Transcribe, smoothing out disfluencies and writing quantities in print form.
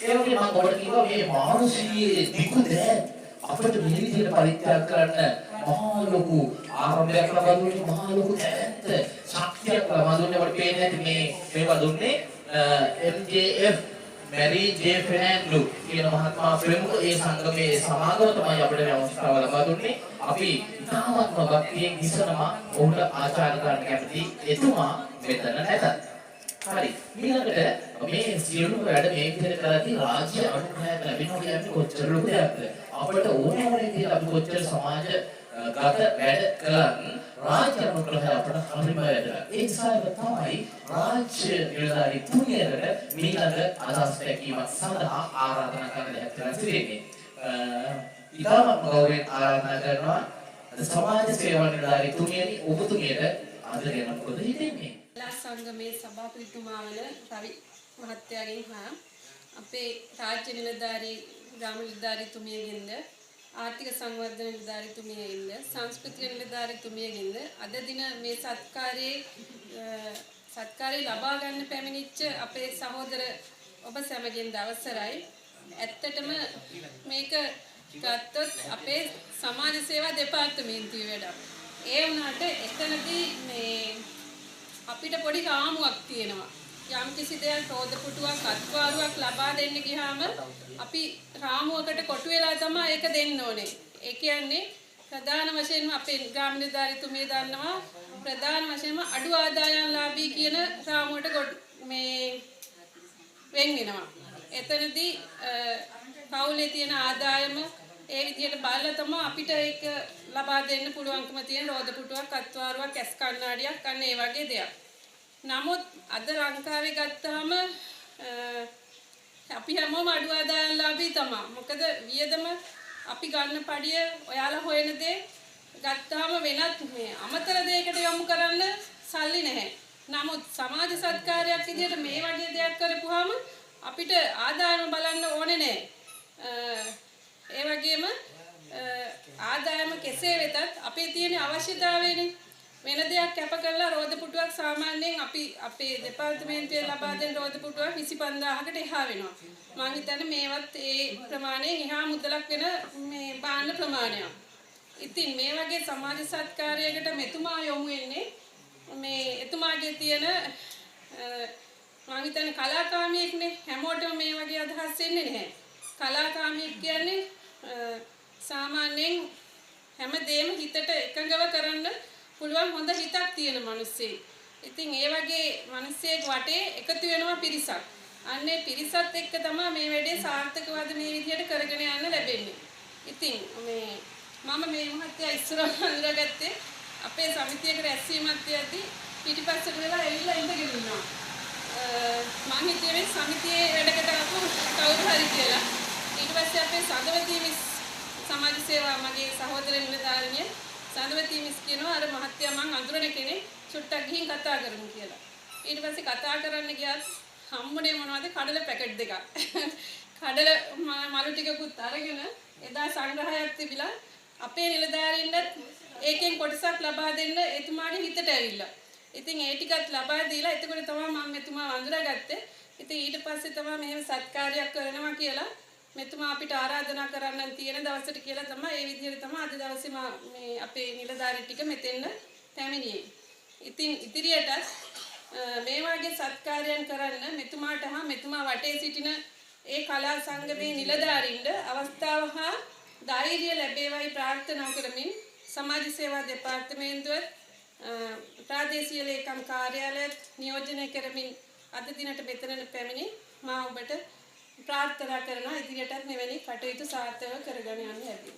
ඒ වගේ මම ඔයාලට කිව්වා මේ මානසිකයේ නිකුත් අපිට මේ විදිහට පරිත්‍යාග කරන්න මහා ලොකු ආරම්භයක් ලබා දුන්නේ මහා ලොකු ඈත ශක්තියක් ලබා දුන්නේ අපිට පේන්නේ නැති මේවා දුන්නේ MJF Mary J Fernando කියන මහත්මයා ප්‍රමුඛ ඒ සංගමයේ සමාගම තමයි අපිට මේ අවස්ථාව ලබා දුන්නේ. අපි ඉතාමත්ම භක්තියෙන් ඉස්සරහා ඔහුට ආචාර කරන්න කැමති එතුමා මෙතන නැත. හරි. ඊළඟට මේ සියලු වැඩ මේ විදිහට කරද්දී රාජ්‍ය අනුග්‍රහයක් ලැබෙනවා කියන්නේ කොච්චර ලොකු දෙයක්ද? අපිට ඕනෑම විදිහට අපි කොච්චර සමාජ ගත වැඩ කළත් රාජ්‍ය අනුග්‍රහය අපට හරිම වැදගත්. ඒ නිසා තමයි රාජ්‍ය නිලධාරී තුමියකට ඊළඟ අදහස් දැක්වීමක් සඳහා ආරාධනා කරන දෙයක් තියෙන්නේ. ඉතාමත් ගෞරවයෙන් ආරාධනා කරනවා සමාජ සේවා නිලධාරී තුමියනි ඔබතුමියට අද ගැන මොකද හිතෙන්නේ? සංගමේ සභාපතිතුමා වන රවි මහත්තයාගෙන් හා අපේ රාජ්‍ය නිලධාරී ග්‍රාම නිලධාරීතුමියගෙන්ද ආර්ථික සංවර්ධන නිලධාරීතුමියගෙන්ද සංස්කෘතික නිලධාරීතුමියගෙන්ද අද දින මේ සත්කාරය ලබා ගන්න පැමිණිච්ච අපේ සහෝදර ඔබ සැමගෙන් අවසරයි. ඇත්තටම මේක ගත්තොත් අපේ සමාජ සේවා දෙපාර්තමේන්තුවේ වැඩක්. ඒ වුණාට එතනදී මේ අපිට පොඩි රාමුවක් තියෙනවා. යම් කිසි දෙයක් රෝද පුටුවක් අත්වාරුවක් ලබා දෙන්න ගියාම අපි රාමුවකට කොටු වෙලා තමයි ඒක දෙන්න ඕනේ. ඒ කියන්නේ ප්‍රධාන වශයෙන්ම අපේ ග්‍රාම නිලධාරීතුමිය දන්නවා ප්‍රධාන වශයෙන්ම අඩු ආදායම්ලාභී කියන රාමුවට මේ වෙන් වෙනවා. එතනදී පවුලේ තියෙන ආදායම ඒ විදිහට බලලා තමයි අපිට ඒක ලබා දෙන්න පුළුවන්කම තියෙන රෝද පුටුවක් අත්වාරුවක් ඇස් කණ්ණාඩියක් අන්න ඒ වගේ දෙයක්. නමුත් අද ලංකාවේ ගත්තාම අපි හැමෝම අඩු ආදායම්ලාභී තමයි. මොකද වියදම අපි ගන්න පඩිය ඔයාලා හොයන දේ ගත්තාම වෙනත් මේ අමතර දෙයකට යොමු කරන්න සල්ලි නැහැ. නමුත් සමාජ සත්කාරයක් විදිහට මේ වගේ දෙයක් කරපුවාම අපිට ආදායම බලන්න ඕනේ නැහැ. ඒ වගේම ආදායම කෙසේ වෙතත් අපේ තියෙන අවශ්‍යතාවයනේ වෙන දෙයක් කැප කරලා රෝද පුටුවක් සාමාන්‍යයෙන් අපි අපේ දෙපාර්තමේන්තුවේ ලබා දෙන රෝද පුටුවක් 25000කට එහා වෙනවා. මම හිතන්නේ මේවත් ඒ ප්‍රමාණයෙන් එහා මුදලක් වෙන මේ බාන්න ප්‍රමාණයක්. ඉතින් මේ වගේ සමාජ සත්කාරයකට මෙතුමා යොමු වෙන්නේ මේ එතුමාගේ තියෙන මම හිතන්නේ කලාකාමියෙක්නේ හැමෝටම මේ වගේ අදහස් එන්නේ නැහැ. කලාකාමියෙක් කියන්නේ සාමාන්‍යයෙන් හැමදේම හිතට එකඟව කරන්න පුළුවන් හොඳ හිතක් තියෙන මිනිස්සෙක්. ඉතින් ඒ වගේ මිනිස්සෙක් වටේ එකතු වෙනවා පිරිසක්. අන්නේ පිරිසත් එක්ක තමයි මේ වැඩේ සාර්ථකවද මේ විදිහට කරගෙන යන්න ලැබෙන්නේ. ඉතින් මම මේ මහත්තයා ඉස්සරහ අඳුරගත්තේ අපේ සමිතියක රැස්වීමක් තියද්දි පිටිපස්සට වෙලා එවිලා ඉඳගෙන ඉන්නවා. මම හිතුවේ සමිතියේ වැඩකට ආපු කවුරු හරි කියලා. ඊට පස්සේ අපේ සඳවතී මිස් සමාජ සේවා මගේ සහෝදර නිලධාරිනිය සඳවතී මිස් කියනවා අර මහත්තයා මං අඳුරන කෙනෙක් චුට්ටක් ගිහින් කතා කරමු කියලා. ඊට පස්සේ කතා කරන්න ගියත් හම්බුනේ මොනවද කඩල පැකට් දෙකක්. කඩල මලු ටිකකුත් අරගෙන එදා සංග්‍රහයක් තිබිලා අපේ නිලධාරීන්ට ඒකෙන් කොටසක් ලබා දෙන්න එතුමාගේ හිතට ඇවිල්ලා. ඉතින් ඒ ටිකත් ලබා දීලා එතකොට තමයි මම මෙතුමා වඳුරාගත්තේ. ඉතින් ඊට පස්සේ තමයි මෙහෙම සත්කාරයක් කරනවා කියලා මෙතුමා අපිට ආරාධනා කරන්න තියෙන දවසට කියලා තමයි ඒ විදිහට තමයි අද දවසේ මේ අපේ නිලධාරී ටික මෙතෙන්න පැමිණියේ. ඉතින් ඉදිරියට මේ වගේ සත්කාරයන් කරන්න මෙතුමාට හා මෙතුමා වටේ සිටින ඒ කලා සංගමේ නිලධාරීන්ට අවස්ථාව හා ධෛර්යය ලැබේවයි ප්‍රාර්ථනා කරමින් සමාජ සේවා දෙපාර්තමේන්තුව ප්‍රාදේශීය ලේකම් කාර්යාලයත් නියෝජනය කරමින් අද දිනට මෙතන පැමිණි මා ඔබට ප්‍රාර්ථනා කරනවා ඉදිරියටත් මෙවැනි කටයුතු සාර්ථකව කරගෙන යන්න හැටි.